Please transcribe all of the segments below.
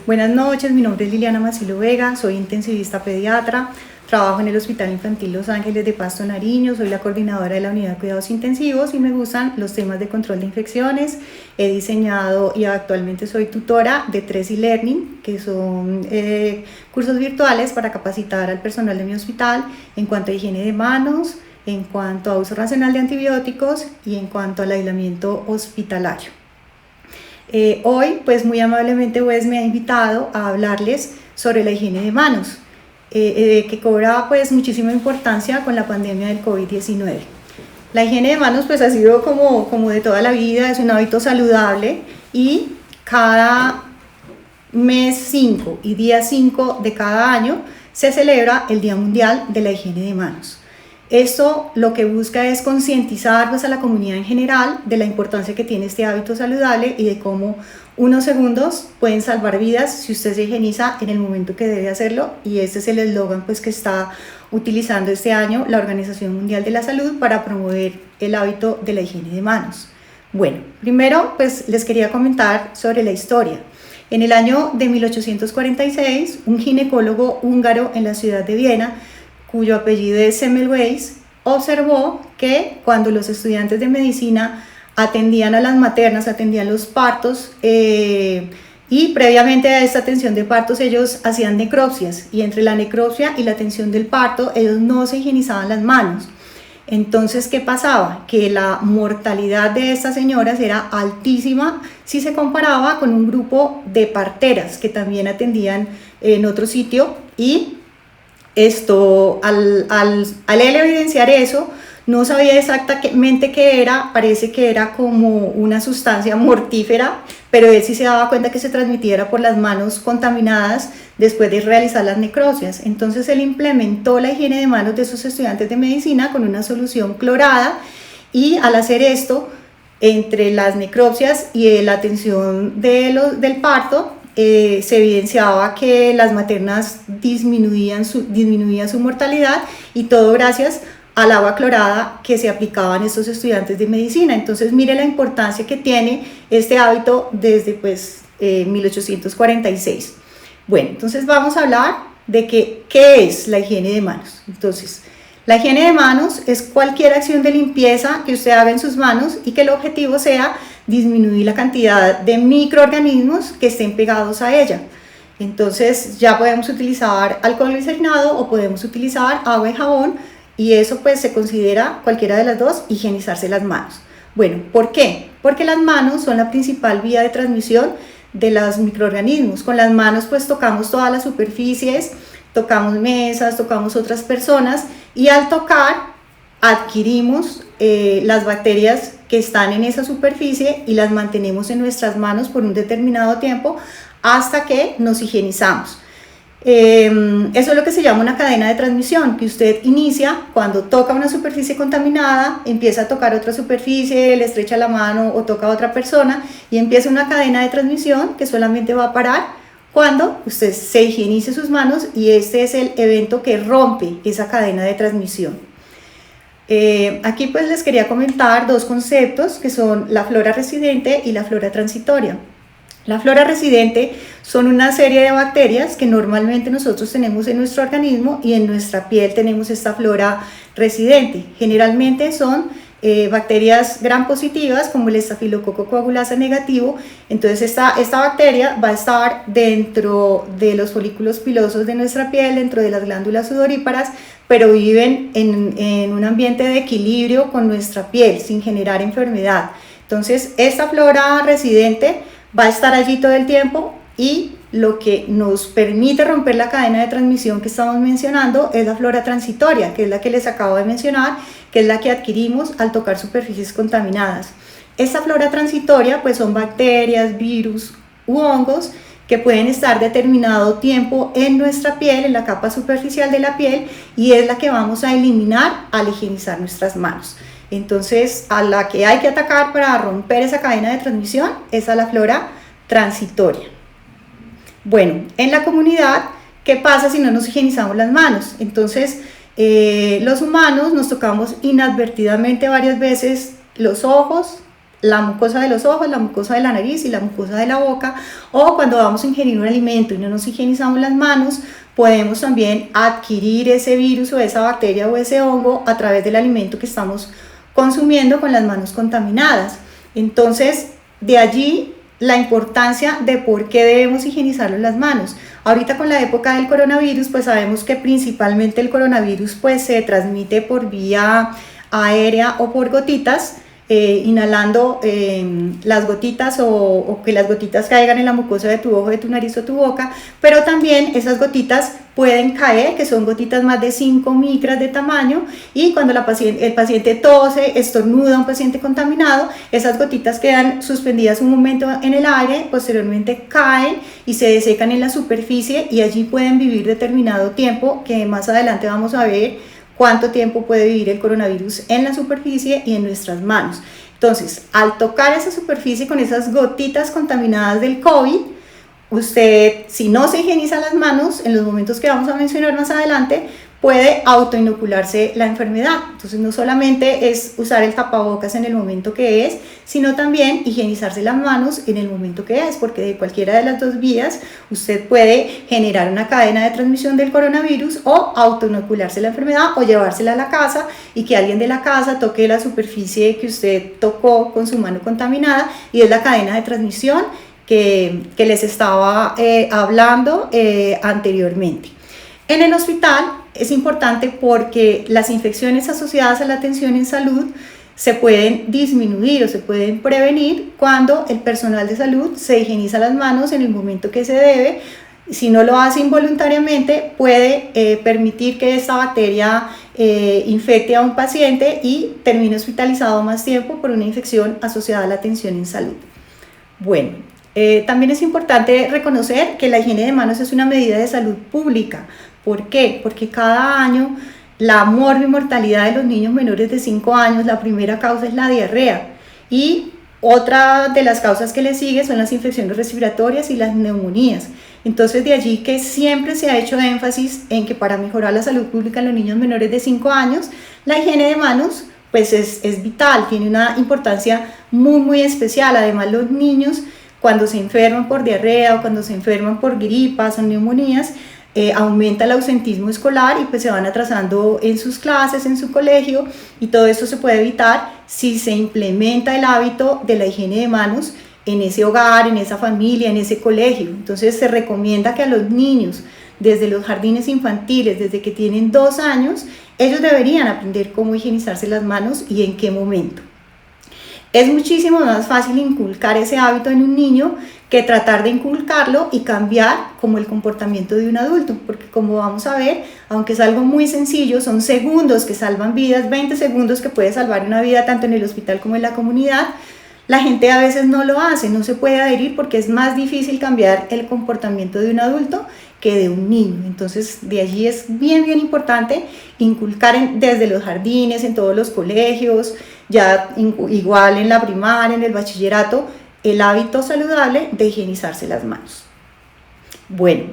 Buenas noches, mi nombre es Liliana Macilo Vega, soy intensivista pediatra, trabajo en el Hospital Infantil Los Ángeles de Pasto, Nariño, soy la coordinadora de la unidad de cuidados intensivos y me gustan los temas de control de infecciones. He diseñado y actualmente soy tutora de 3 e-learning, que son cursos virtuales para capacitar al personal de mi hospital en cuanto a higiene de manos, en cuanto a uso racional de antibióticos y en cuanto al aislamiento hospitalario. Hoy, pues muy amablemente Wes me ha invitado a hablarles sobre la higiene de manos, que cobra pues muchísima importancia con la pandemia del COVID-19. La higiene de manos pues ha sido como de toda la vida, es un hábito saludable y cada mes 5 y día 5 de cada año se celebra el Día Mundial de la Higiene de Manos. Esto lo que busca es concientizar pues, a la comunidad en general de la importancia que tiene este hábito saludable y de cómo unos segundos pueden salvar vidas si usted se higieniza en el momento que debe hacerlo, y este es el eslogan pues, que está utilizando este año la Organización Mundial de la Salud para promover el hábito de la higiene de manos. Bueno, primero pues les quería comentar sobre la historia. En el año de 1846, un ginecólogo húngaro en la ciudad de Viena, cuyo apellido es Semmelweis, observó que cuando los estudiantes de medicina atendían a las maternas, atendían los partos, y previamente a esta atención de partos ellos hacían necropsias, y entre la necropsia y la atención del parto ellos no se higienizaban las manos. Entonces, ¿qué pasaba? Que la mortalidad de estas señoras era altísima si se comparaba con un grupo de parteras que también atendían en otro sitio, y esto, al él evidenciar eso, no sabía exactamente qué era, parece que era como una sustancia mortífera, pero él sí se daba cuenta que se transmitiera por las manos contaminadas después de realizar las necropsias. Entonces él implementó la higiene de manos de sus estudiantes de medicina con una solución clorada, y al hacer esto, entre las necropsias y la atención del parto, se evidenciaba que las maternas disminuían su mortalidad, y todo gracias al agua clorada que se aplicaban estos estudiantes de medicina. Entonces mire la importancia que tiene este hábito desde 1846. Bueno, entonces vamos a hablar de qué es la higiene de manos. Entonces, la higiene de manos es cualquier acción de limpieza que usted haga en sus manos y que el objetivo sea disminuir la cantidad de microorganismos que estén pegados a ella. Entonces ya podemos utilizar alcohol glicerinado o podemos utilizar agua y jabón, y eso pues se considera cualquiera de las dos, higienizarse las manos. Bueno, ¿por qué? Porque las manos son la principal vía de transmisión de los microorganismos. Con las manos pues tocamos todas las superficies, tocamos mesas, tocamos otras personas, y al tocar adquirimos las bacterias que están en esa superficie y las mantenemos en nuestras manos por un determinado tiempo hasta que nos higienizamos. Eso es lo que se llama una cadena de transmisión, que usted inicia cuando toca una superficie contaminada, empieza a tocar otra superficie, le estrecha la mano o toca a otra persona, y empieza una cadena de transmisión que solamente va a parar cuando usted se higienice sus manos, y este es el evento que rompe esa cadena de transmisión. Aquí pues les quería comentar dos conceptos que son la flora residente y la flora transitoria. La flora residente son una serie de bacterias que normalmente nosotros tenemos en nuestro organismo, y en nuestra piel tenemos esta flora residente. Generalmente son bacterias gram positivas como el estafilococo coagulasa negativo. Entonces esta bacteria va a estar dentro de los folículos pilosos de nuestra piel, dentro de las glándulas sudoríparas, pero viven en un ambiente de equilibrio con nuestra piel sin generar enfermedad. Entonces esta flora residente va a estar allí todo el tiempo, y lo que nos permite romper la cadena de transmisión que estamos mencionando es la flora transitoria, que es la que les acabo de mencionar, que es la que adquirimos al tocar superficies contaminadas. Esta flora transitoria pues son bacterias, virus u hongos que pueden estar determinado tiempo en nuestra piel, en la capa superficial de la piel, y es la que vamos a eliminar al higienizar nuestras manos. Entonces, a la que hay que atacar para romper esa cadena de transmisión es a la flora transitoria. Bueno, en la comunidad, ¿qué pasa si no nos higienizamos las manos? Entonces, los humanos nos tocamos inadvertidamente varias veces los ojos, la mucosa de los ojos, la mucosa de la nariz y la mucosa de la boca, o cuando vamos a ingerir un alimento y no nos higienizamos las manos, podemos también adquirir ese virus o esa bacteria o ese hongo a través del alimento que estamos consumiendo con las manos contaminadas. Entonces, de allí la importancia de por qué debemos higienizar las manos. Ahorita con la época del coronavirus, pues sabemos que principalmente el coronavirus pues se transmite por vía aérea o por gotitas, inhalando las gotitas o que las gotitas caigan en la mucosa de tu ojo, de tu nariz o tu boca, pero también esas gotitas pueden caer, que son gotitas más de 5 micras de tamaño, y cuando el paciente tose, estornuda, un paciente contaminado, esas gotitas quedan suspendidas un momento en el aire, posteriormente caen y se desecan en la superficie y allí pueden vivir determinado tiempo, que más adelante vamos a ver cuánto tiempo puede vivir el coronavirus en la superficie y en nuestras manos. Entonces, al tocar esa superficie con esas gotitas contaminadas del COVID, usted, si no se higieniza las manos, en los momentos que vamos a mencionar más adelante, puede autoinocularse la enfermedad. Entonces, no solamente es usar el tapabocas en el momento que es, sino también higienizarse las manos en el momento que es, porque de cualquiera de las dos vías usted puede generar una cadena de transmisión del coronavirus o autoinocularse la enfermedad o llevársela a la casa y que alguien de la casa toque la superficie que usted tocó con su mano contaminada, y es la cadena de transmisión que les estaba hablando anteriormente. En el hospital es importante porque las infecciones asociadas a la atención en salud se pueden disminuir o se pueden prevenir cuando el personal de salud se higieniza las manos en el momento que se debe. Si no lo hace involuntariamente, puede permitir que esta bacteria infecte a un paciente y termine hospitalizado más tiempo por una infección asociada a la atención en salud. Bueno, también es importante reconocer que la higiene de manos es una medida de salud pública. ¿Por qué? Porque cada año la mortalidad de los niños menores de 5 años, la primera causa es la diarrea, y otra de las causas que le sigue son las infecciones respiratorias y las neumonías. Entonces, de allí que siempre se ha hecho énfasis en que para mejorar la salud pública en los niños menores de 5 años, la higiene de manos pues es vital, tiene una importancia muy especial. Además, los niños cuando se enferman por diarrea o cuando se enferman por gripas o neumonías, aumenta el ausentismo escolar y pues se van atrasando en sus clases, en su colegio, y todo esto se puede evitar si se implementa el hábito de la higiene de manos en ese hogar, en esa familia, en ese colegio. Entonces se recomienda que a los niños, desde los jardines infantiles, desde que tienen 2 años, ellos deberían aprender cómo higienizarse las manos y en qué momento. Es muchísimo más fácil inculcar ese hábito en un niño que tratar de inculcarlo y cambiar como el comportamiento de un adulto, porque como vamos a ver, aunque es algo muy sencillo, son segundos que salvan vidas, 20 segundos que puede salvar una vida tanto en el hospital como en la comunidad. La gente a veces no lo hace, no se puede adherir porque es más difícil cambiar el comportamiento de un adulto que de un niño. Entonces, de allí es bien importante inculcar desde los jardines, en todos los colegios, ya igual en la primaria, en el bachillerato, el hábito saludable de higienizarse las manos. Bueno,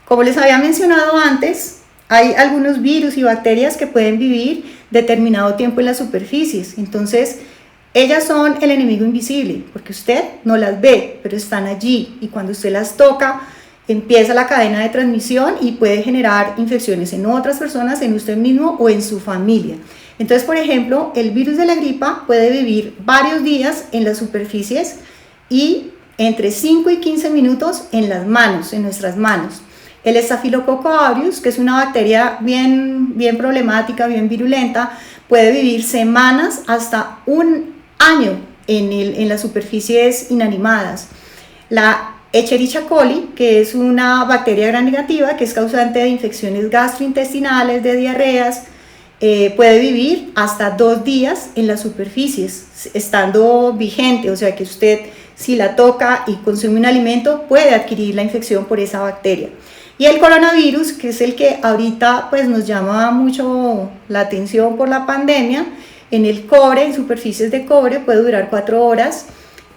como les había mencionado antes, hay algunos virus y bacterias que pueden vivir determinado tiempo en las superficies. Entonces, ellas son el enemigo invisible, porque usted no las ve, pero están allí, y cuando usted las toca, empieza la cadena de transmisión y puede generar infecciones en otras personas, en usted mismo o en su familia. Entonces, por ejemplo, el virus de la gripa puede vivir varios días en las superficies y entre 5 y 15 minutos en las manos, en nuestras manos. El Staphylococcus aureus, que es una bacteria bien problemática, bien virulenta, puede vivir semanas hasta un año en las superficies inanimadas. La Escherichia coli, que es una bacteria gram negativa que es causante de infecciones gastrointestinales, de diarreas, puede vivir hasta 2 días en las superficies, estando vigente, o sea que usted, si la toca y consume un alimento, puede adquirir la infección por esa bacteria. Y el coronavirus, que es el que ahorita pues nos llama mucho la atención por la pandemia, en el cobre, en superficies de cobre, puede durar 4 horas,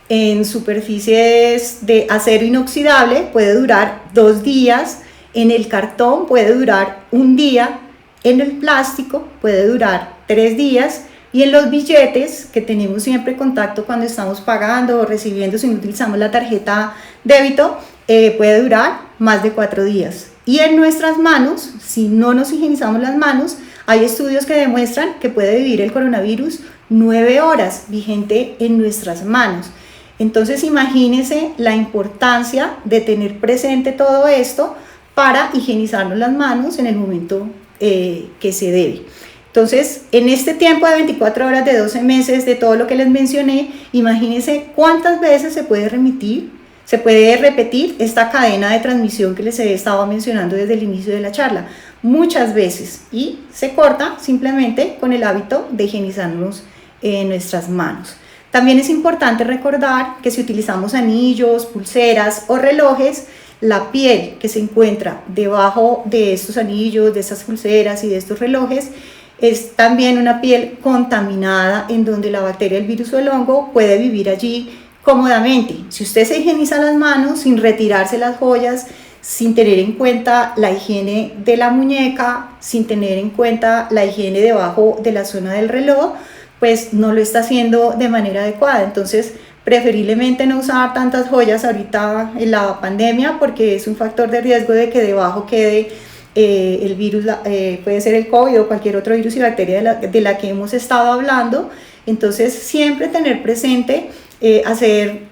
en superficies de acero inoxidable puede durar 2 días, en el cartón puede durar 1 día, en el plástico puede durar 3 días, Y en los billetes, que tenemos siempre contacto cuando estamos pagando o recibiendo, si no utilizamos la tarjeta débito, puede durar más de 4 días. Y en nuestras manos, si no nos higienizamos las manos, hay estudios que demuestran que puede vivir el coronavirus 9 horas vigente en nuestras manos. Entonces imagínense la importancia de tener presente todo esto para higienizarnos las manos en el momento que se debe. Entonces, en este tiempo de 24 horas, de 12 meses, de todo lo que les mencioné, imagínense cuántas veces se puede repetir esta cadena de transmisión que les he estado mencionando desde el inicio de la charla. Muchas veces, y se corta simplemente con el hábito de higienizarnos nuestras manos. También es importante recordar que si utilizamos anillos, pulseras o relojes, la piel que se encuentra debajo de estos anillos, de estas pulseras y de estos relojes es también una piel contaminada en donde la bacteria, el virus o el hongo puede vivir allí cómodamente. Si usted se higieniza las manos sin retirarse las joyas, sin tener en cuenta la higiene de la muñeca, sin tener en cuenta la higiene debajo de la zona del reloj, pues no lo está haciendo de manera adecuada. Entonces, preferiblemente no usar tantas joyas ahorita en la pandemia, porque es un factor de riesgo de que debajo quede el virus, puede ser el COVID o cualquier otro virus y bacteria de la que hemos estado hablando. Entonces, siempre tener presente hacer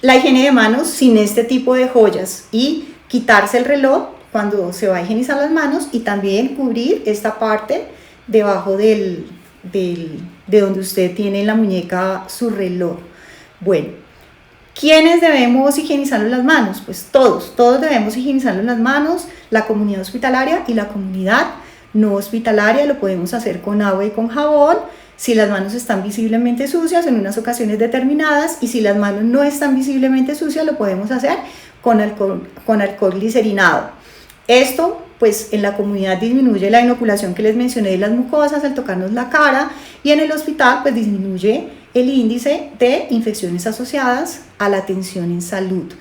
la higiene de manos sin este tipo de joyas y quitarse el reloj cuando se va a higienizar las manos, y también cubrir esta parte debajo de donde usted tiene en la muñeca su reloj. Bueno, ¿quiénes debemos higienizarnos las manos? Pues todos debemos higienizarnos las manos, la comunidad hospitalaria y la comunidad no hospitalaria. Lo podemos hacer con agua y con jabón, si las manos están visiblemente sucias en unas ocasiones determinadas, y si las manos no están visiblemente sucias, lo podemos hacer con alcohol glicerinado. Esto, pues en la comunidad disminuye la inoculación que les mencioné de las mucosas al tocarnos la cara, y en el hospital pues disminuye el índice de infecciones asociadas a la atención en salud.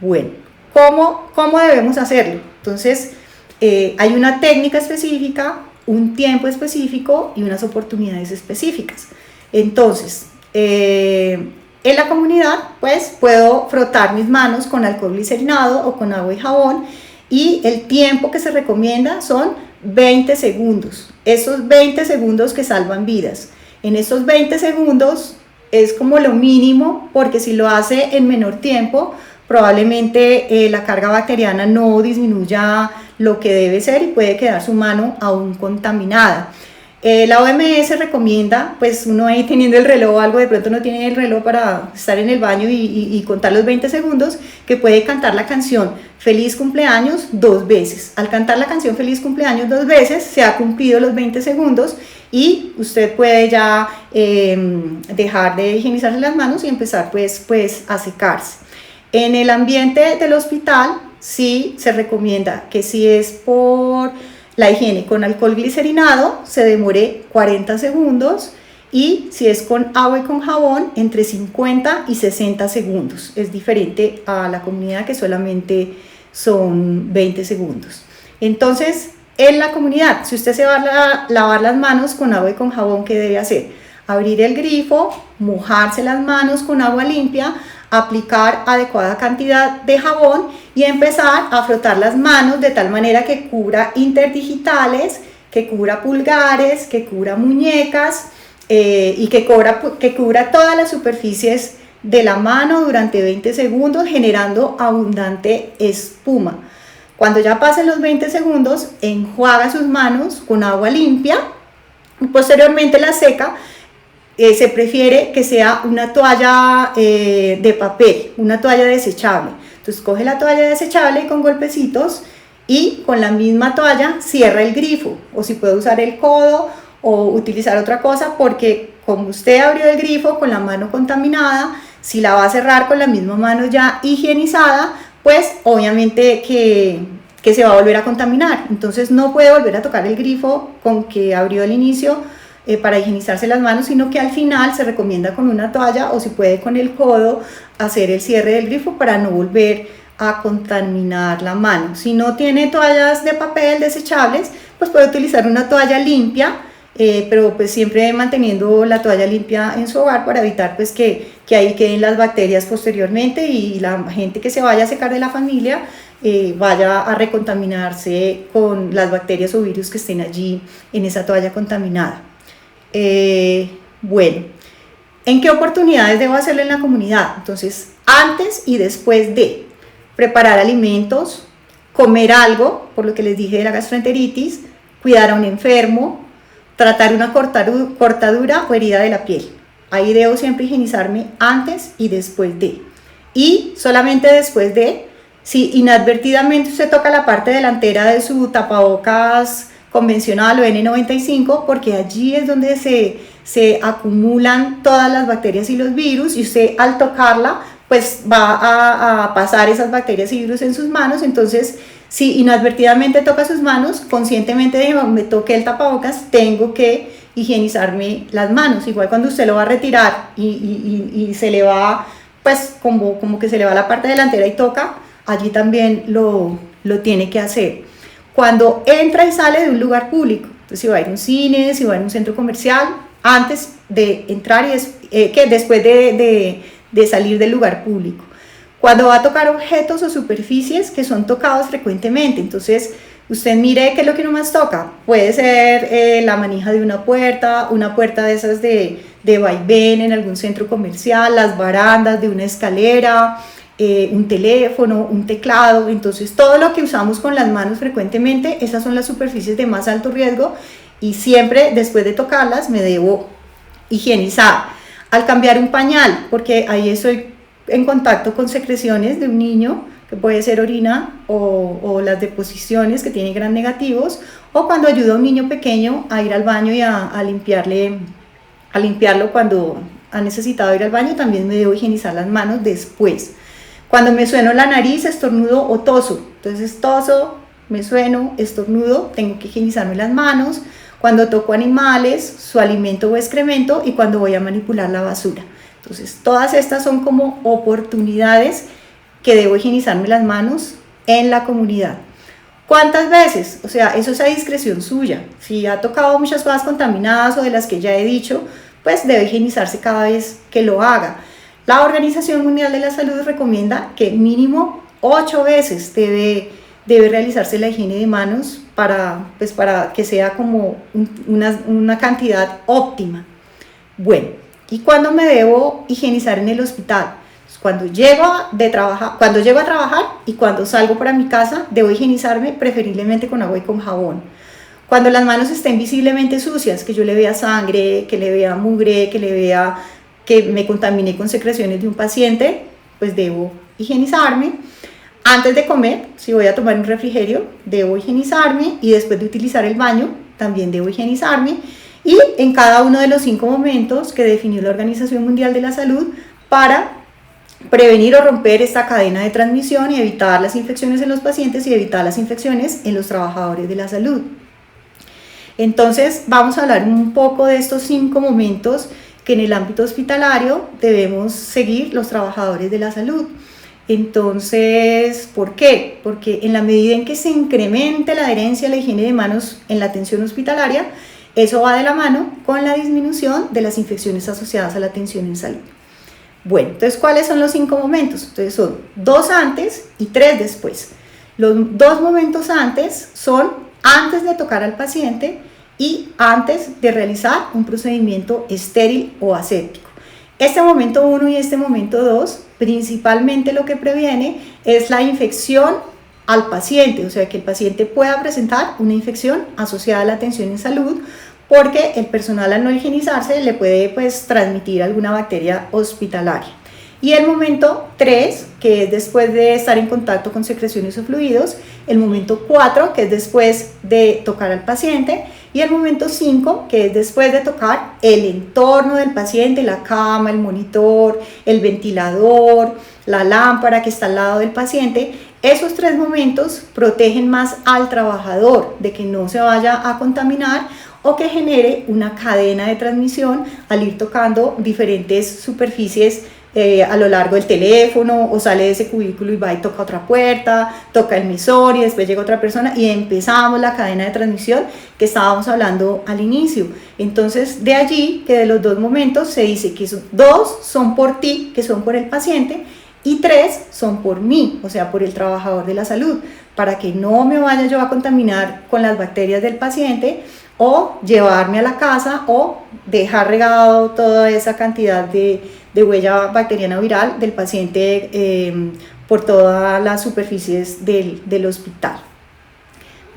Bueno, ¿cómo debemos hacerlo? Entonces, hay una técnica específica, un tiempo específico y unas oportunidades específicas. Entonces, en la comunidad, pues puedo frotar mis manos con alcohol glicerinado o con agua y jabón, y el tiempo que se recomienda son 20 segundos. Esos 20 segundos que salvan vidas. En esos 20 segundos es como lo mínimo, porque si lo hace en menor tiempo, probablemente la carga bacteriana no disminuya lo que debe ser y puede quedar su mano aún contaminada. La OMS recomienda, pues uno ahí teniendo el reloj o algo, de pronto no tiene el reloj para estar en el baño y contar los 20 segundos, que puede cantar la canción Feliz Cumpleaños 2 veces. Al cantar la canción Feliz Cumpleaños 2 veces, se ha cumplido los 20 segundos y usted puede ya dejar de higienizarse las manos y empezar pues a secarse. En el ambiente del hospital sí se recomienda que si es por la higiene con alcohol glicerinado, se demore 40 segundos, y si es con agua y con jabón, entre 50 y 60 segundos. Es diferente a la comunidad, que solamente son 20 segundos. Entonces, en la comunidad, si usted se va a lavar las manos con agua y con jabón, ¿qué debe hacer? Abrir el grifo, mojarse las manos con agua limpia, aplicar adecuada cantidad de jabón y empezar a frotar las manos de tal manera que cubra interdigitales, que cubra pulgares, que cubra muñecas y que cubra todas las superficies de la mano durante 20 segundos, generando abundante espuma. Cuando ya pasen los 20 segundos, enjuaga sus manos con agua limpia y posteriormente la seca. Se prefiere que sea una toalla de papel, una toalla desechable. Entonces coge la toalla desechable y con golpecitos, y con la misma toalla cierra el grifo, o si puede usar el codo o utilizar otra cosa, porque como usted abrió el grifo con la mano contaminada, si la va a cerrar con la misma mano ya higienizada, pues obviamente que se va a volver a contaminar. Entonces no puede volver a tocar el grifo con que abrió al inicio para higienizarse las manos, sino que al final se recomienda con una toalla, o si puede con el codo, hacer el cierre del grifo para no volver a contaminar la mano. Si no tiene toallas de papel desechables, pues puede utilizar una toalla limpia pero pues siempre manteniendo la toalla limpia en su hogar para evitar pues que ahí queden las bacterias posteriormente y la gente que se vaya a secar de la familia vaya a recontaminarse con las bacterias o virus que estén allí en esa toalla contaminada. Bueno, ¿en qué oportunidades debo hacerlo en la comunidad? Entonces, antes y después de preparar alimentos, comer algo, por lo que les dije de la gastroenteritis, cuidar a un enfermo, tratar una cortadura o herida de la piel. Ahí debo siempre higienizarme antes y después de. Y solamente después de, si inadvertidamente usted toca la parte delantera de su tapabocas convencional o N95, porque allí es donde se acumulan todas las bacterias y los virus, y usted al tocarla pues va a pasar esas bacterias y virus en sus manos. Entonces, si inadvertidamente toca sus manos, conscientemente me toqué el tapabocas, tengo que higienizarme las manos. Igual cuando usted lo va a retirar y se le va, pues como que se le va la parte delantera y toca, allí también lo tiene que hacer. Cuando entra y sale de un lugar público, entonces si va a ir a un cine, si va a ir a un centro comercial, antes de entrar y después de salir del lugar público. Cuando va a tocar objetos o superficies que son tocados frecuentemente, entonces usted mire qué es lo que uno más toca. Puede ser la manija de una puerta de esas de vaivén en algún centro comercial, las barandas de una escalera, un teléfono, un teclado. Entonces todo lo que usamos con las manos frecuentemente, esas son las superficies de más alto riesgo y siempre después de tocarlas me debo higienizar. Al cambiar un pañal, porque ahí estoy en contacto con secreciones de un niño, que puede ser orina o las deposiciones que tienen gran negativos, o cuando ayudo a un niño pequeño a ir al baño y a limpiarlo cuando ha necesitado ir al baño, también me debo higienizar las manos después. Cuando me sueno la nariz, estornudo o toso, entonces toso, me sueno, estornudo, tengo que higienizarme las manos. Cuando toco animales, su alimento o excremento, y cuando voy a manipular la basura. Entonces, todas estas son como oportunidades que debo higienizarme las manos en la comunidad. ¿Cuántas veces? O sea, eso es a discreción suya. Si ha tocado muchas cosas contaminadas o de las que ya he dicho, pues debe higienizarse cada vez que lo haga. La Organización Mundial de la Salud recomienda que mínimo 8 veces debe realizarse la higiene de manos para que sea como una cantidad óptima. Bueno, ¿y cuándo me debo higienizar en el hospital? Pues cuando llego a trabajar y cuando salgo para mi casa, debo higienizarme preferiblemente con agua y con jabón. Cuando las manos estén visiblemente sucias, que yo le vea sangre, que le vea mugre, que le vea que me contaminé con secreciones de un paciente, pues debo higienizarme. Antes de comer, si voy a tomar un refrigerio, debo higienizarme, y después de utilizar el baño, también debo higienizarme, y en cada uno de los 5 momentos que definió la Organización Mundial de la Salud para prevenir o romper esta cadena de transmisión y evitar las infecciones en los pacientes y evitar las infecciones en los trabajadores de la salud. Entonces, vamos a hablar un poco de estos 5 momentos que en el ámbito hospitalario debemos seguir los trabajadores de la salud. Entonces, ¿por qué? Porque en la medida en que se incremente la adherencia a la higiene de manos en la atención hospitalaria, eso va de la mano con la disminución de las infecciones asociadas a la atención en salud. Bueno, entonces, ¿cuáles son los 5 momentos? Entonces, son 2 antes y 3 después. Los 2 momentos antes son antes de tocar al paciente y antes de realizar un procedimiento estéril o aséptico. Este momento 1 y este momento 2, principalmente lo que previene es la infección al paciente, o sea, que el paciente pueda presentar una infección asociada a la atención en salud, porque el personal al no higienizarse le puede transmitir alguna bacteria hospitalaria. Y el momento 3, que es después de estar en contacto con secreciones o fluidos, el momento 4, que es después de tocar al paciente, y el momento 5, que es después de tocar el entorno del paciente, la cama, el monitor, el ventilador, la lámpara que está al lado del paciente. Esos 3 momentos protegen más al trabajador de que no se vaya a contaminar o que genere una cadena de transmisión al ir tocando diferentes superficies a lo largo del teléfono, o sale de ese cubículo y va y toca otra puerta, toca el emisor y después llega otra persona y empezamos la cadena de transmisión que estábamos hablando al inicio. Entonces de allí que de los dos momentos se dice que dos son por ti, que son por el paciente, y tres son por mí, o sea, por el trabajador de la salud, para que no me vaya yo a contaminar con las bacterias del paciente o llevarme a la casa o dejar regado toda esa cantidad de huella bacteriana viral del paciente por todas las superficies del hospital.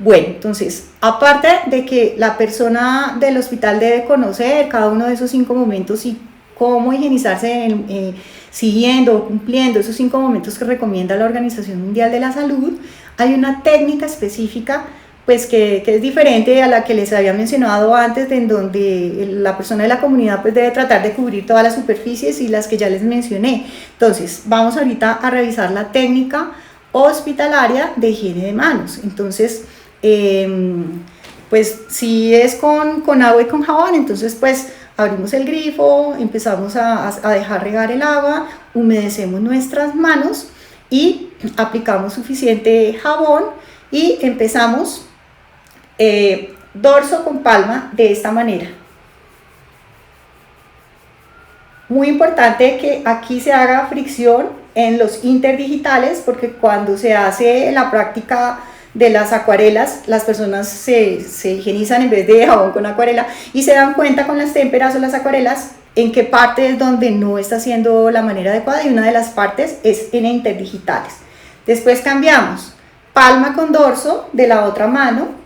Bueno, entonces, aparte de que la persona del hospital debe conocer cada uno de esos 5 momentos y cómo higienizarse siguiendo o cumpliendo esos 5 momentos que recomienda la Organización Mundial de la Salud, hay una técnica específica pues que es diferente a la que les había mencionado antes, en donde la persona de la comunidad pues debe tratar de cubrir todas las superficies y las que ya les mencioné. Entonces, vamos ahorita a revisar la técnica hospitalaria de higiene de manos. Entonces, pues si es con agua y con jabón, entonces pues abrimos el grifo, empezamos a dejar regar el agua, humedecemos nuestras manos y aplicamos suficiente jabón y empezamos dorso con palma de esta manera. Muy importante que aquí se haga fricción en los interdigitales, porque cuando se hace la práctica de las acuarelas, las personas se higienizan en vez de jabón con acuarela y se dan cuenta con las témperas o las acuarelas en qué parte es donde no está haciendo la manera adecuada, y una de las partes es en interdigitales. Después cambiamos palma con dorso de la otra mano,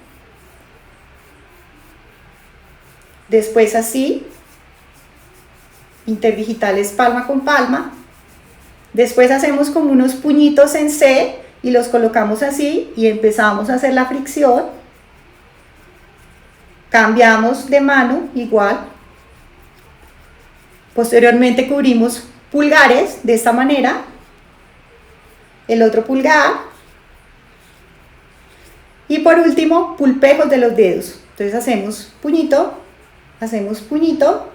después así, interdigitales palma con palma, después hacemos como unos puñitos en C y los colocamos así y empezamos a hacer la fricción, cambiamos de mano igual, posteriormente cubrimos pulgares de esta manera, el otro pulgar y por último pulpejos de los dedos. Entonces hacemos puñito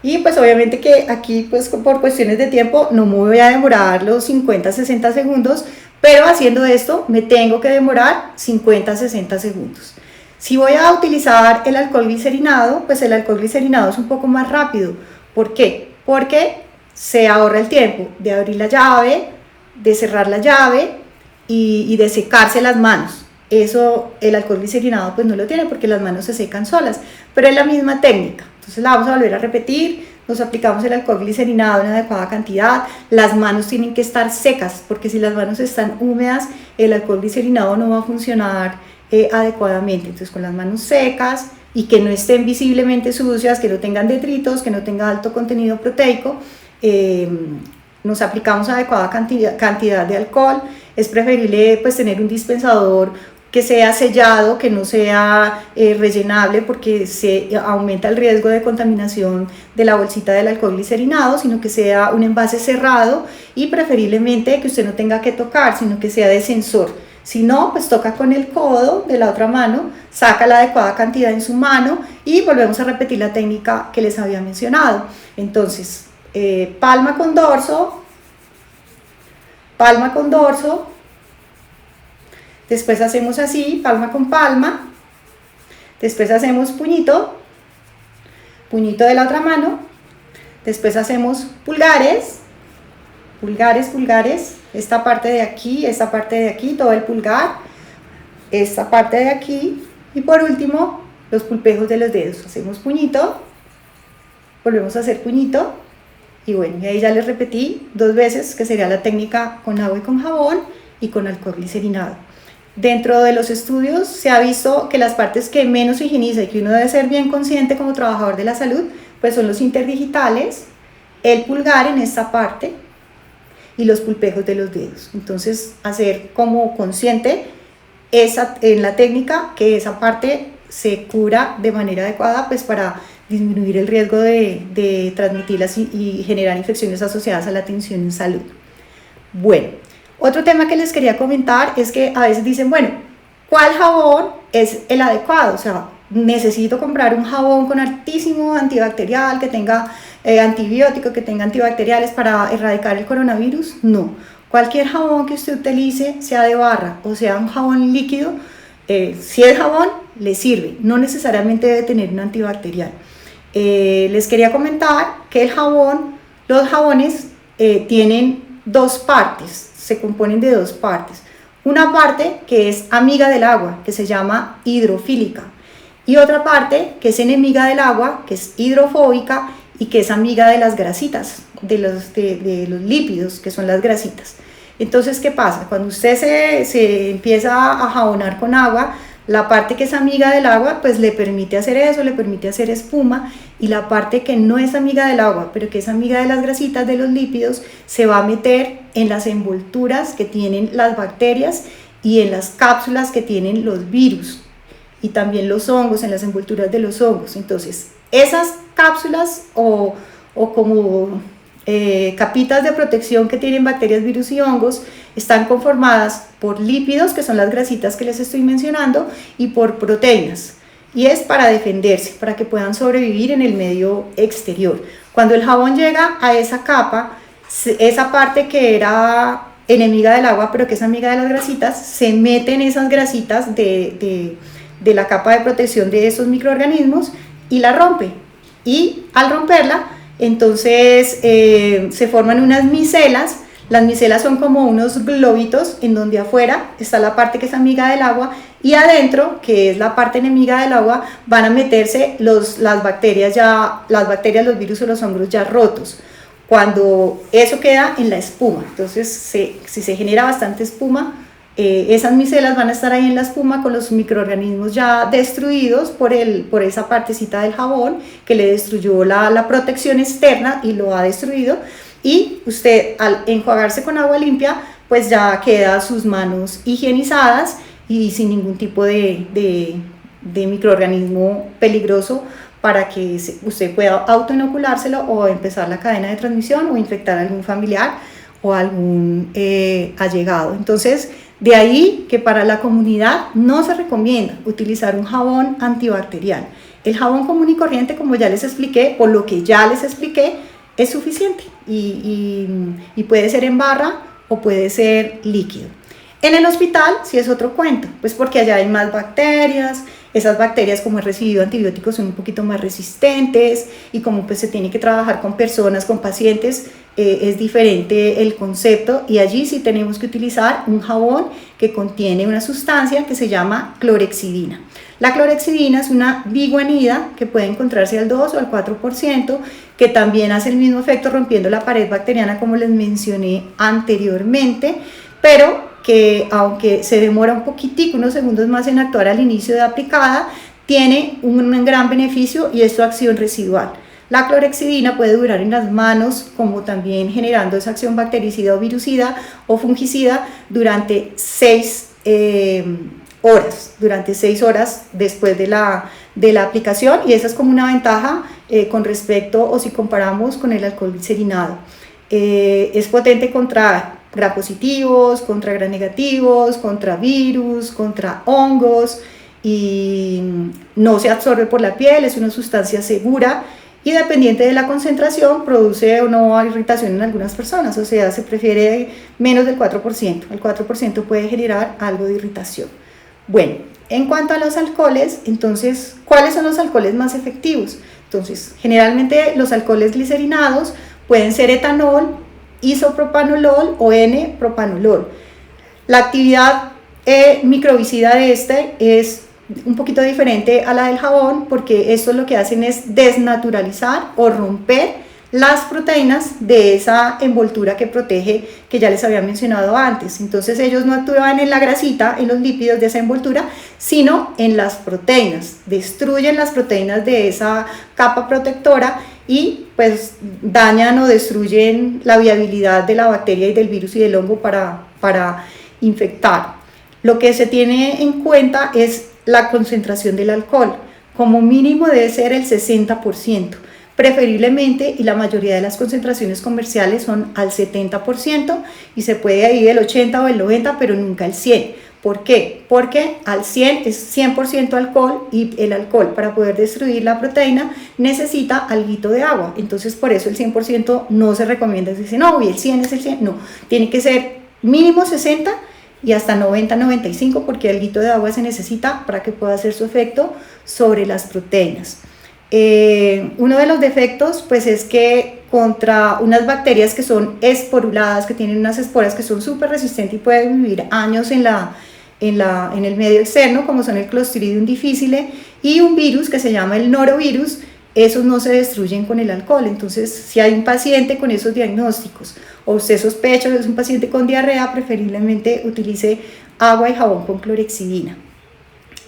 y pues obviamente que aquí pues por cuestiones de tiempo no me voy a demorar los 50-60 segundos, pero haciendo esto me tengo que demorar 50-60 segundos. Si voy a utilizar el alcohol glicerinado, pues el alcohol glicerinado es un poco más rápido. ¿Por qué? Porque se ahorra el tiempo de abrir la llave, de cerrar la llave y de secarse las manos. Eso el alcohol glicerinado pues no lo tiene porque las manos se secan solas, pero es la misma técnica. Entonces la vamos a volver a repetir, nos aplicamos el alcohol glicerinado en adecuada cantidad, las manos tienen que estar secas, porque si las manos están húmedas, el alcohol glicerinado no va a funcionar adecuadamente. Entonces con las manos secas y que no estén visiblemente sucias, que no tengan detritos, que no tenga alto contenido proteico, nos aplicamos adecuada cantidad de alcohol. Es preferible pues tener un dispensador que sea sellado, que no sea rellenable, porque se aumenta el riesgo de contaminación de la bolsita del alcohol glicerinado, sino que sea un envase cerrado y preferiblemente que usted no tenga que tocar, sino que sea de sensor. Si no, pues toca con el codo de la otra mano, saca la adecuada cantidad en su mano y volvemos a repetir la técnica que les había mencionado. Entonces, palma con dorso, después hacemos así, palma con palma, después hacemos puñito de la otra mano, después hacemos pulgares, esta parte de aquí, todo el pulgar, esta parte de aquí, y por último los pulpejos de los dedos. Hacemos puñito, volvemos a hacer puñito, y bueno, y ahí ya les repetí 2 veces que sería la técnica con agua y con jabón y con alcohol glicerinado. Dentro de los estudios se ha visto que las partes que menos se higieniza y que uno debe ser bien consciente como trabajador de la salud, pues son los interdigitales, el pulgar en esta parte y los pulpejos de los dedos. Entonces, hacer como consciente en la técnica que esa parte se cubra de manera adecuada, pues para disminuir el riesgo de transmitirlas y generar infecciones asociadas a la atención en salud. Bueno, otro tema que les quería comentar es que a veces dicen, bueno, ¿cuál jabón es el adecuado? O sea, necesito comprar un jabón con altísimo antibacterial, que tenga antibiótico, que tenga antibacteriales para erradicar el coronavirus. No, cualquier jabón que usted utilice, sea de barra o sea un jabón líquido, si es jabón, le sirve, no necesariamente debe tener un antibacterial. Les quería comentar que los jabones tienen dos partes, se componen de dos partes. Una parte que es amiga del agua, que se llama hidrofílica, y otra parte que es enemiga del agua, que es hidrofóbica y que es amiga de las grasitas, de los lípidos, que son las grasitas. Entonces, ¿qué pasa? Cuando usted se empieza a jabonar con agua, la parte que es amiga del agua, pues le permite hacer eso, le permite hacer espuma, y la parte que no es amiga del agua, pero que es amiga de las grasitas, de los lípidos, se va a meter en las envolturas que tienen las bacterias y en las cápsulas que tienen los virus, y también los hongos, en las envolturas de los hongos. Entonces, esas cápsulas o como capitas de protección que tienen bacterias, virus y hongos están conformadas por lípidos, que son las grasitas que les estoy mencionando, y por proteínas, y es para defenderse, para que puedan sobrevivir en el medio exterior. Cuando el jabón llega a esa capa, esa parte que era enemiga del agua pero que es amiga de las grasitas, se meten esas grasitas de la capa de protección de esos microorganismos y la rompe, y al romperla entonces se forman unas micelas. Las micelas son como unos globitos en donde afuera está la parte que es amiga del agua y adentro, que es la parte enemiga del agua, van a meterse las bacterias, los virus o los hongos ya rotos. Cuando eso queda en la espuma, entonces si se genera bastante espuma, esas micelas van a estar ahí en la espuma con los microorganismos ya destruidos por esa partecita del jabón que le destruyó la protección externa y lo ha destruido, y usted al enjuagarse con agua limpia pues ya queda sus manos higienizadas y sin ningún tipo de microorganismo peligroso para que usted pueda autoinoculárselo o empezar la cadena de transmisión o infectar a algún familiar o algún allegado. Entonces, de ahí que para la comunidad no se recomienda utilizar un jabón antibacterial. El jabón común y corriente, como ya les expliqué, por lo que ya les expliqué, es suficiente y puede ser en barra o puede ser líquido. En el hospital sí es otro cuento, pues porque allá hay más bacterias. Esas bacterias, como he recibido antibióticos, son un poquito más resistentes, y como pues se tiene que trabajar con personas, con pacientes, es diferente el concepto, y allí sí tenemos que utilizar un jabón que contiene una sustancia que se llama clorexidina. La clorexidina es una biguanida que puede encontrarse al 2 o al 4%, que también hace el mismo efecto rompiendo la pared bacteriana como les mencioné anteriormente, pero que aunque se demora un poquitico, unos segundos más en actuar al inicio de aplicada, tiene un gran beneficio, y es su acción residual. La clorexidina puede durar en las manos, como también generando esa acción bactericida o virucida o fungicida durante 6 horas después de la aplicación, y esa es como una ventaja con respecto, o si comparamos con el alcohol glicerinado. Es potente contra gram positivos, contra gram negativos, contra virus, contra hongos, y no se absorbe por la piel, es una sustancia segura, y dependiente de la concentración produce o no irritación en algunas personas, o sea, se prefiere menos del 4%, el 4% puede generar algo de irritación. Bueno, en cuanto a los alcoholes, entonces, ¿cuáles son los alcoholes más efectivos? Entonces, generalmente los alcoholes glicerinados pueden ser etanol, isopropanolol o N-propanolol. La actividad microbicida de este es un poquito diferente a la del jabón, porque estos lo que hacen es desnaturalizar o romper las proteínas de esa envoltura que protege, que ya les había mencionado antes. Entonces ellos no actúan en la grasita, en los lípidos de esa envoltura, sino en las proteínas, destruyen las proteínas de esa capa protectora y pues dañan o destruyen la viabilidad de la bacteria y del virus y del hongo para infectar. Lo que se tiene en cuenta es la concentración del alcohol. Como mínimo debe ser el 60%. Preferiblemente, y la mayoría de las concentraciones comerciales son al 70%, y se puede ir el 80 o el 90, pero nunca el 100, ¿Por qué? Porque al 100 es 100% alcohol y el alcohol para poder destruir la proteína necesita alguito de agua. Entonces por eso el 100% no se recomienda. Se dice, no, y el 100 es el 100. No, tiene que ser mínimo 60 y hasta 90-95 porque alguito de agua se necesita para que pueda hacer su efecto sobre las proteínas. Uno de los defectos pues es que contra unas bacterias que son esporuladas, que tienen unas esporas que son súper resistentes y pueden vivir años en el medio externo, como son el Clostridium difficile y un virus que se llama el norovirus, esos no se destruyen con el alcohol. Entonces, si hay un paciente con esos diagnósticos o usted sospecha que es un paciente con diarrea, preferiblemente utilice agua y jabón con clorhexidina.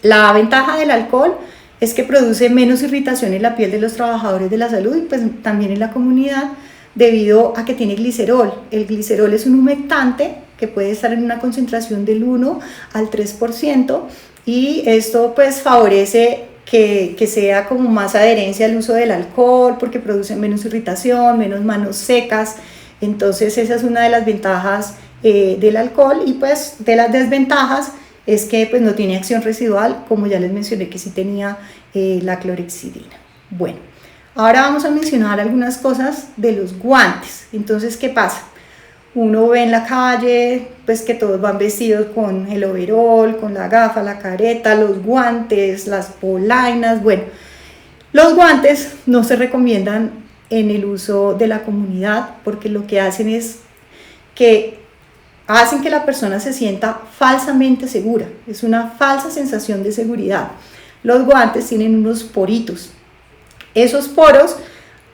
La ventaja del alcohol es que produce menos irritación en la piel de los trabajadores de la salud y pues también en la comunidad debido a que tiene glicerol. El glicerol es un humectante que puede estar en una concentración del 1 al 3% y esto pues favorece que sea como más adherencia al uso del alcohol porque produce menos irritación, menos manos secas. Entonces esa es una de las ventajas del alcohol y pues de las desventajas es que pues no tiene acción residual, como ya les mencioné que sí tenía la clorhexidina. Bueno, ahora vamos a mencionar algunas cosas de los guantes. Entonces, ¿qué pasa? Uno ve en la calle pues que todos van vestidos con el overol, con la gafa, la careta, los guantes, las polainas. Bueno, los guantes no se recomiendan en el uso de la comunidad porque lo que hacen es que hacen que la persona se sienta falsamente segura, es una falsa sensación de seguridad. Los guantes tienen unos poritos, esos poros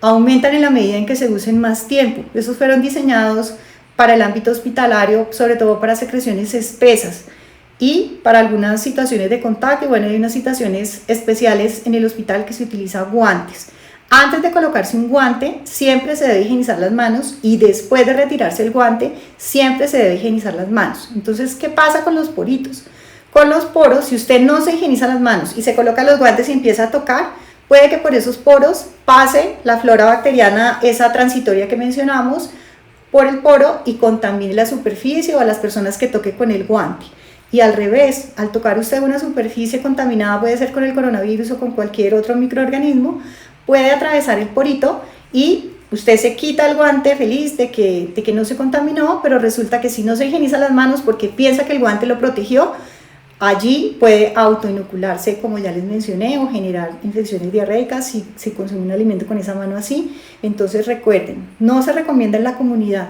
aumentan en la medida en que se usen más tiempo. Esos fueron diseñados para el ámbito hospitalario, sobre todo para secreciones espesas y para algunas situaciones de contacto. Y bueno, hay unas situaciones especiales en el hospital que se utiliza guantes. Antes de colocarse un guante, siempre se debe higienizar las manos y después de retirarse el guante, siempre se debe higienizar las manos. Entonces, ¿qué pasa con los poritos? Con los poros, si usted no se higieniza las manos y se coloca los guantes y empieza a tocar, puede que por esos poros pase la flora bacteriana, esa transitoria que mencionamos, por el poro y contamine la superficie o a las personas que toque con el guante. Y al revés, al tocar usted una superficie contaminada, puede ser con el coronavirus o con cualquier otro microorganismo, puede atravesar el porito y usted se quita el guante feliz de que no se contaminó, pero resulta que si no se higieniza las manos porque piensa que el guante lo protegió, allí puede autoinocularse, como ya les mencioné, o generar infecciones diarreicas si consume un alimento con esa mano así. Entonces recuerden, no se recomienda en la comunidad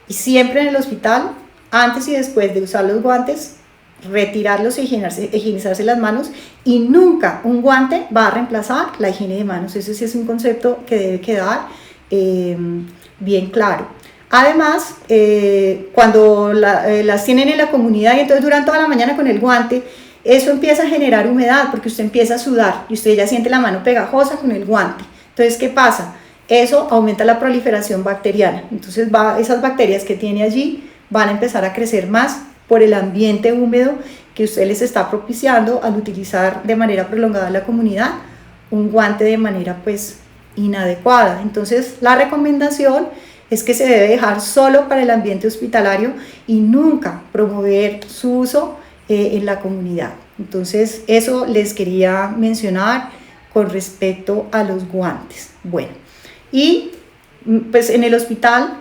y siempre en el hospital, antes y después de usar los guantes, retirarlos y higienizarse las manos, y nunca un guante va a reemplazar la higiene de manos. Ese sí es un concepto que debe quedar bien claro. Además, cuando las tienen en la comunidad y entonces duran toda la mañana con el guante, eso empieza a generar humedad porque usted empieza a sudar y usted ya siente la mano pegajosa con el guante. Entonces, ¿qué pasa? Eso aumenta la proliferación bacteriana. Entonces esas bacterias que tiene allí van a empezar a crecer más por el ambiente húmedo que usted les está propiciando al utilizar de manera prolongada en la comunidad un guante de manera pues inadecuada. Entonces la recomendación es que se debe dejar solo para el ambiente hospitalario y nunca promover su uso en la comunidad. Entonces eso les quería mencionar con respecto a los guantes. Bueno, y pues en el hospital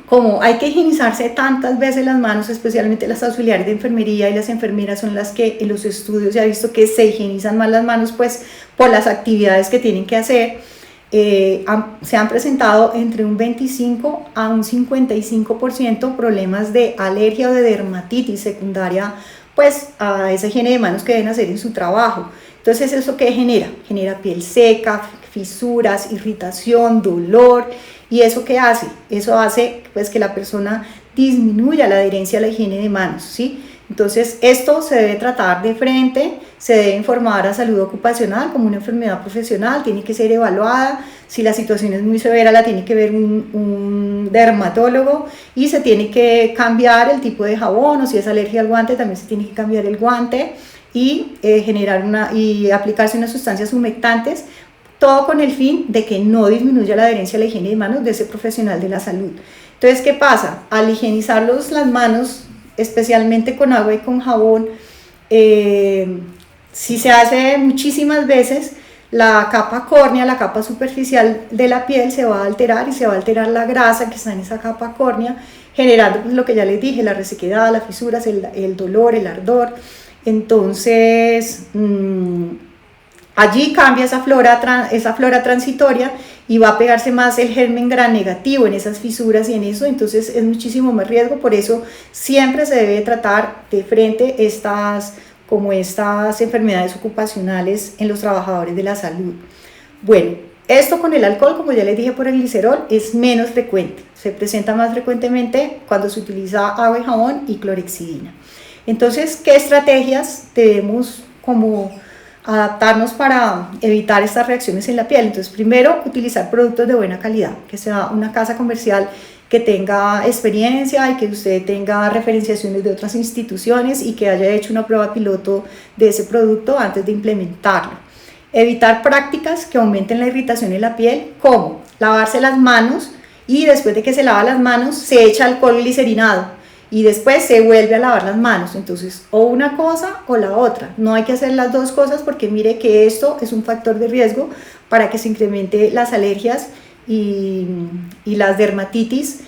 como hay que higienizarse tantas veces las manos, especialmente las auxiliares de enfermería y las enfermeras son las que en los estudios se ha visto que se higienizan más las manos pues por las actividades que tienen que hacer, se han presentado entre un 25 a un 55% problemas de alergia o de dermatitis secundaria pues a esa higiene de manos que deben hacer en su trabajo. Entonces, ¿eso qué genera? Genera piel seca, fisuras, irritación, dolor. ¿Y eso qué hace? Eso hace pues que la persona disminuya la adherencia a la higiene de manos, ¿sí? Entonces, esto se debe tratar de frente, se debe informar a salud ocupacional como una enfermedad profesional, tiene que ser evaluada, si la situación es muy severa la tiene que ver un dermatólogo y se tiene que cambiar el tipo de jabón, o si es alergia al guante también se tiene que cambiar el guante y aplicarse unas sustancias humectantes, todo con el fin de que no disminuya la adherencia a la higiene de manos de ese profesional de la salud. Entonces, ¿qué pasa? Al higienizar las manos especialmente con agua y con jabón, si se hace muchísimas veces, la capa córnea, la capa superficial de la piel se va a alterar y se va a alterar la grasa que está en esa capa córnea, generando pues, lo que ya les dije, la resequedad, las fisuras, el dolor, el ardor. Entonces, allí cambia esa flora transitoria y va a pegarse más el germen gram negativo en esas fisuras y en eso, entonces es muchísimo más riesgo. Por eso siempre se debe tratar de frente estas enfermedades ocupacionales en los trabajadores de la salud. Bueno, esto con el alcohol, como ya les dije, por el glicerol es menos frecuente, se presenta más frecuentemente cuando se utiliza agua y jabón y clorhexidina. Entonces, ¿qué estrategias debemos como adaptarnos para evitar estas reacciones en la piel? Entonces, primero, utilizar productos de buena calidad, que sea una casa comercial que tenga experiencia y que usted tenga referenciaciones de otras instituciones y que haya hecho una prueba piloto de ese producto antes de implementarlo. Evitar prácticas que aumenten la irritación en la piel, como lavarse las manos y después de que se lava las manos se echa alcohol glicerinado y después se vuelve a lavar las manos. Entonces, o una cosa o la otra. No hay que hacer las dos cosas porque mire que esto es un factor de riesgo para que se incremente las alergias y las dermatitis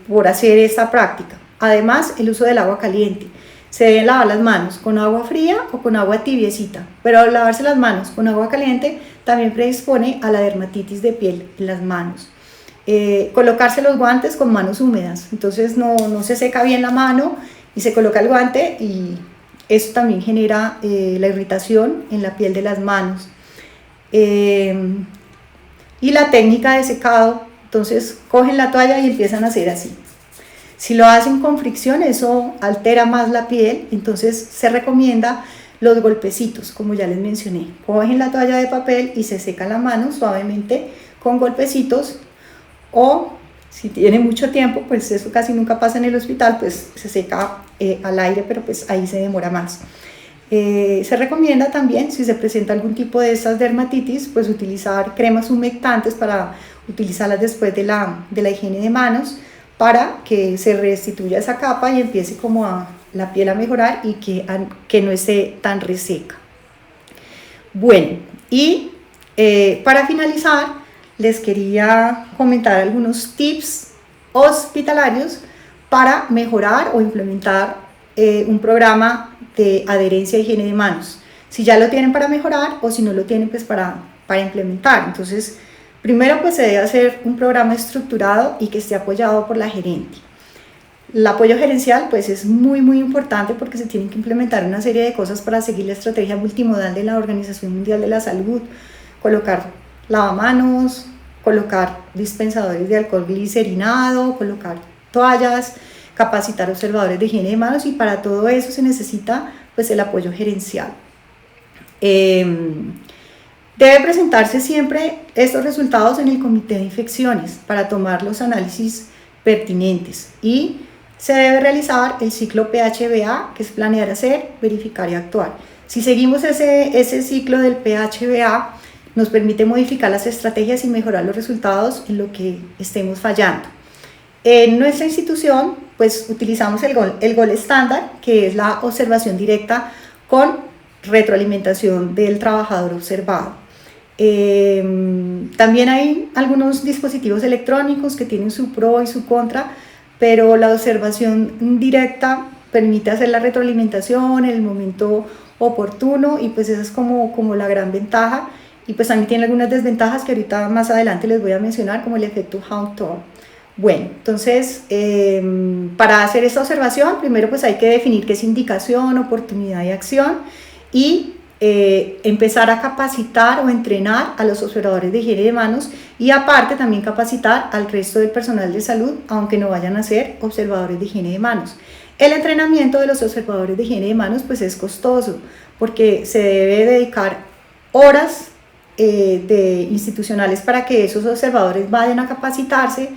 por hacer esta práctica. Además, el uso del agua caliente. Se deben lavar las manos con agua fría o con agua tibiecita, pero al lavarse las manos con agua caliente también predispone a la dermatitis de piel en las manos. Colocarse los guantes con manos húmedas, entonces no se seca bien la mano y se coloca el guante y eso también genera la irritación en la piel de las manos. Y la técnica de secado, entonces cogen la toalla y empiezan a hacer así. Si lo hacen con fricción, eso altera más la piel, entonces se recomienda los golpecitos, como ya les mencioné. Cogen la toalla de papel y se seca la mano suavemente con golpecitos, o si tiene mucho tiempo, pues eso casi nunca pasa en el hospital, pues se seca al aire, pero pues ahí se demora más. Se recomienda también, si se presenta algún tipo de estas dermatitis, pues utilizar cremas humectantes para utilizarlas después de la higiene de manos para que se restituya esa capa y empiece como la piel a mejorar y que no esté tan reseca. Bueno, y para finalizar, les quería comentar algunos tips hospitalarios para mejorar o implementar un programa de adherencia a higiene de manos, si ya lo tienen para mejorar o si no lo tienen pues para implementar. Entonces, primero pues se debe hacer un programa estructurado y que esté apoyado por la gerente. El apoyo gerencial pues es muy importante porque se tienen que implementar una serie de cosas para seguir la estrategia multimodal de la Organización Mundial de la Salud, colocar lavamanos, colocar dispensadores de alcohol glicerinado, colocar toallas, capacitar observadores de higiene de manos, y para todo eso se necesita pues el apoyo gerencial. Debe presentarse siempre estos resultados en el comité de infecciones para tomar los análisis pertinentes, y se debe realizar el ciclo PHBA, que es planear, hacer, verificar y actuar. Si seguimos ese ciclo del PHBA, nos permite modificar las estrategias y mejorar los resultados en lo que estemos fallando. En nuestra institución, pues utilizamos el GOL estándar, que es la observación directa con retroalimentación del trabajador observado. También hay algunos dispositivos electrónicos que tienen su pro y su contra, pero la observación directa permite hacer la retroalimentación en el momento oportuno, y pues esa es como la gran ventaja. Y pues también tiene algunas desventajas que ahorita más adelante les voy a mencionar, como el efecto Hawthorne. Bueno, entonces para hacer esta observación, primero pues hay que definir qué es indicación, oportunidad y acción, y empezar a capacitar o entrenar a los observadores de higiene de manos, y aparte también capacitar al resto del personal de salud, aunque no vayan a ser observadores de higiene de manos. El entrenamiento de los observadores de higiene de manos pues es costoso, porque se debe dedicar horas institucionales para que esos observadores vayan a capacitarse,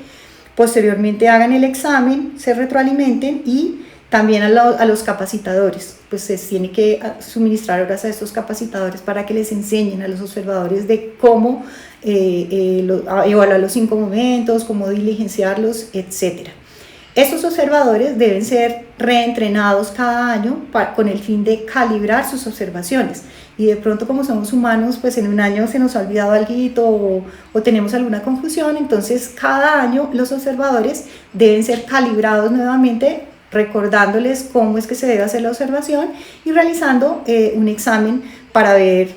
posteriormente hagan el examen, se retroalimenten, y también a los capacitadores, pues se tiene que suministrar horas a estos capacitadores para que les enseñen a los observadores de cómo evaluar los 5 momentos, cómo diligenciarlos, etc. Estos observadores deben ser reentrenados cada año con el fin de calibrar sus observaciones. Y de pronto, como somos humanos, pues en un año se nos ha olvidado algo o tenemos alguna confusión, entonces cada año los observadores deben ser calibrados nuevamente, recordándoles cómo es que se debe hacer la observación y realizando un examen para ver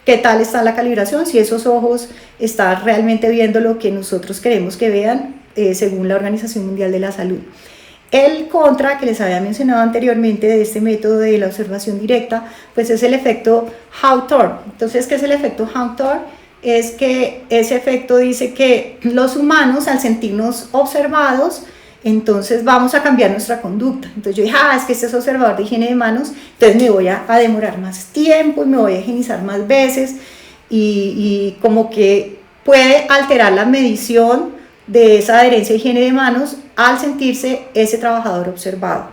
qué tal está la calibración, si esos ojos están realmente viendo lo que nosotros queremos que vean según la Organización Mundial de la Salud. El contra que les había mencionado anteriormente de este método de la observación directa, pues es el efecto Hawthorne. Entonces, ¿qué es el efecto Hawthorne? Es que ese efecto dice que los humanos, al sentirnos observados, entonces vamos a cambiar nuestra conducta. Entonces yo dije, es que este es observador de higiene de manos, entonces me voy a demorar más tiempo y me voy a higienizar más veces y como que puede alterar la medición de esa adherencia a higiene de manos al sentirse ese trabajador observado.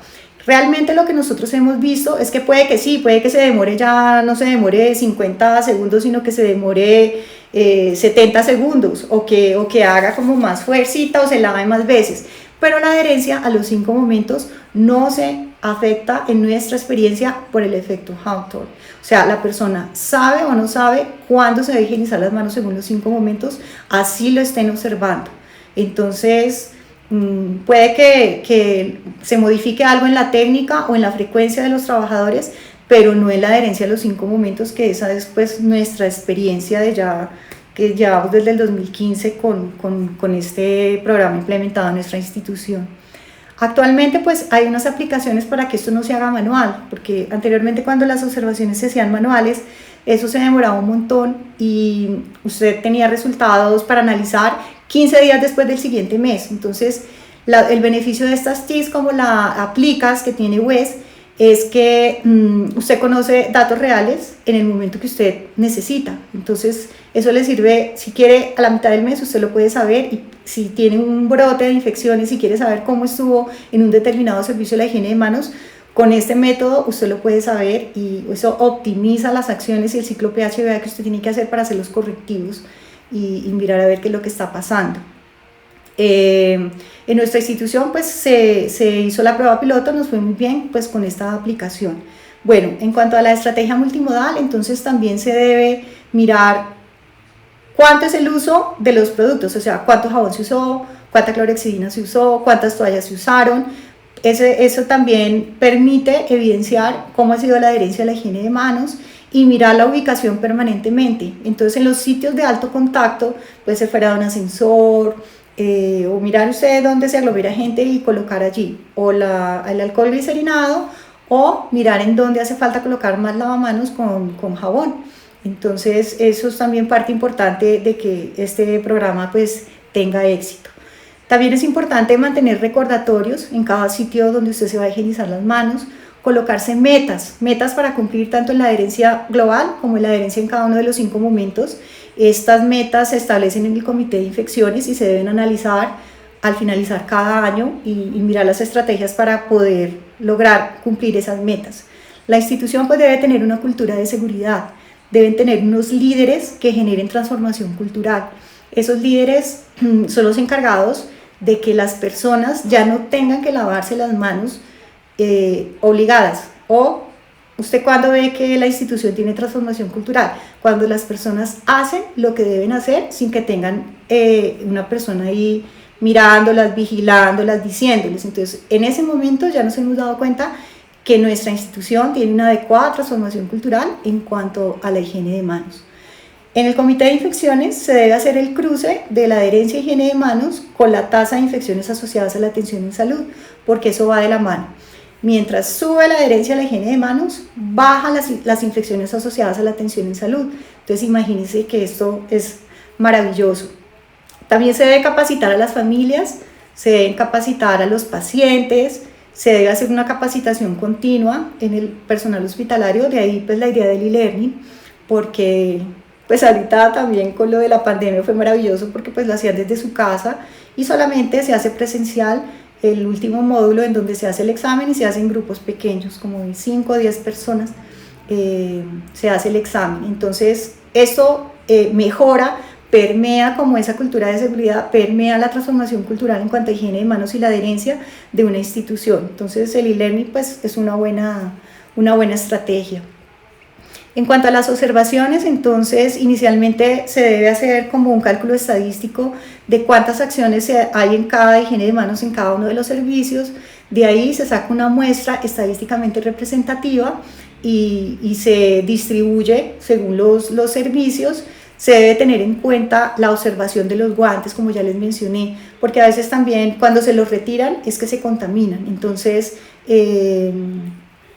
Realmente lo que nosotros hemos visto es que puede que sí, puede que se demore ya, no se demore 50 segundos, sino que se demore 70 segundos o que haga como más fuercita o se lave más veces. Pero la adherencia a los 5 momentos no se afecta en nuestra experiencia por el efecto Hawthorne. O sea, la persona sabe o no sabe cuándo se debe higienizar las manos según los 5 momentos, así lo estén observando. Entonces, puede que se modifique algo en la técnica o en la frecuencia de los trabajadores, pero no en la adherencia a los 5 momentos, que esa es pues nuestra experiencia que llevamos desde el 2015 con este programa implementado en nuestra institución. Actualmente pues hay unas aplicaciones para que esto no se haga manual, porque anteriormente cuando las observaciones se hacían manuales, eso se demoraba un montón y usted tenía resultados para analizar 15 días después del siguiente mes. Entonces el beneficio de estas TICs como la Aplicas que tiene WES es que usted conoce datos reales en el momento que usted necesita. Entonces eso le sirve, si quiere a la mitad del mes usted lo puede saber, y si tiene un brote de infecciones, si quiere saber cómo estuvo en un determinado servicio de la higiene de manos, con este método usted lo puede saber y eso optimiza las acciones y el ciclo pH-BA que usted tiene que hacer para hacer los correctivos y mirar a ver qué es lo que está pasando. En nuestra institución pues se hizo la prueba piloto, nos fue muy bien pues con esta aplicación. Bueno, en cuanto a la estrategia multimodal, entonces también se debe mirar cuánto es el uso de los productos, o sea, cuánto jabón se usó, cuánta clorhexidina se usó, cuántas toallas se usaron. Eso también permite evidenciar cómo ha sido la adherencia a la higiene de manos y mirar la ubicación permanentemente. Entonces en los sitios de alto contacto, puede ser fuera de un ascensor, o mirar usted dónde se aglomera gente y colocar allí, o el alcohol glicerinado, o mirar en dónde hace falta colocar más lavamanos con jabón. Entonces eso es también parte importante de que este programa pues tenga éxito. También es importante mantener recordatorios en cada sitio donde usted se va a higienizar las manos, colocarse metas para cumplir tanto en la adherencia global como en la adherencia en cada uno de los 5 momentos. Estas metas se establecen en el comité de infecciones y se deben analizar al finalizar cada año y mirar las estrategias para poder lograr cumplir esas metas. La institución pues debe tener una cultura de seguridad, deben tener unos líderes que generen transformación cultural. Esos líderes son los encargados de que las personas ya no tengan que lavarse las manos obligadas. O usted, cuando ve que la institución tiene transformación cultural, cuando las personas hacen lo que deben hacer sin que tengan una persona ahí mirándolas, vigilándolas, diciéndoles. Entonces en ese momento ya nos hemos dado cuenta que nuestra institución tiene una adecuada transformación cultural en cuanto a la higiene de manos. En el comité de infecciones se debe hacer el cruce de la adherencia a higiene de manos con la tasa de infecciones asociadas a la atención en salud, porque eso va de la mano. Mientras sube la adherencia a la higiene de manos, bajan las infecciones asociadas a la atención en salud. Entonces imagínense que esto es maravilloso. También se debe capacitar a las familias, se deben capacitar a los pacientes, se debe hacer una capacitación continua en el personal hospitalario. De ahí pues la idea del e-learning, porque pues ahorita también con lo de la pandemia fue maravilloso porque pues lo hacían desde su casa y solamente se hace presencial el último módulo en donde se hace el examen y se hace en grupos pequeños, como de 5 o 10 personas, se hace el examen. Entonces esto mejora permea como esa cultura de seguridad, permea la transformación cultural en cuanto a higiene de manos y la adherencia de una institución. Entonces el e-learning pues es una buena estrategia. En cuanto a las observaciones, entonces inicialmente se debe hacer como un cálculo estadístico de cuántas acciones hay en cada higiene de manos en cada uno de los servicios. De ahí se saca una muestra estadísticamente representativa y se distribuye según los servicios. Se debe tener en cuenta la observación de los guantes, como ya les mencioné, porque a veces también cuando se los retiran es que se contaminan. Entonces,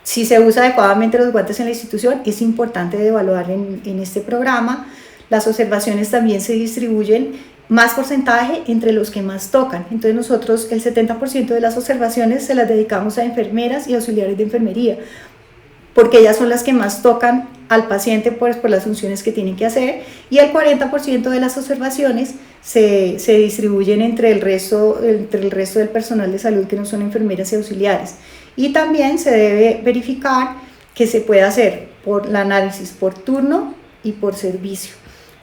si se usa adecuadamente los guantes en la institución, es importante evaluar en este programa. Las observaciones también se distribuyen más porcentaje entre los que más tocan. Entonces nosotros el 70% de las observaciones se las dedicamos a enfermeras y auxiliares de enfermería, porque ellas son las que más tocan al paciente por las funciones que tienen que hacer, y el 40% de las observaciones se distribuyen entre el resto del personal de salud que no son enfermeras y auxiliares. Y también se debe verificar que se puede hacer por el análisis por turno y por servicio.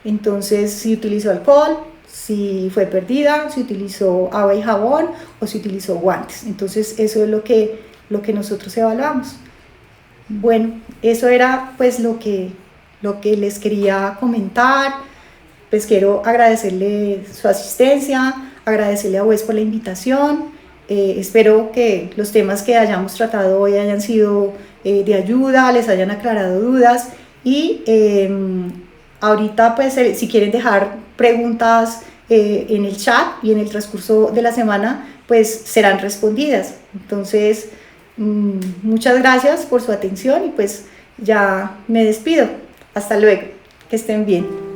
Entonces, si utilizó alcohol, si fue perdida, si utilizó agua y jabón o si utilizó guantes. Entonces, eso es lo que nosotros evaluamos. Bueno, eso era pues lo que les quería comentar. Pues quiero agradecerle su asistencia, agradecerle a Wes por la invitación. Espero que los temas que hayamos tratado hoy hayan sido de ayuda, les hayan aclarado dudas, y ahorita pues si quieren dejar preguntas en el chat y en el transcurso de la semana pues serán respondidas. Entonces muchas gracias por su atención y pues ya me despido. Hasta luego, que estén bien.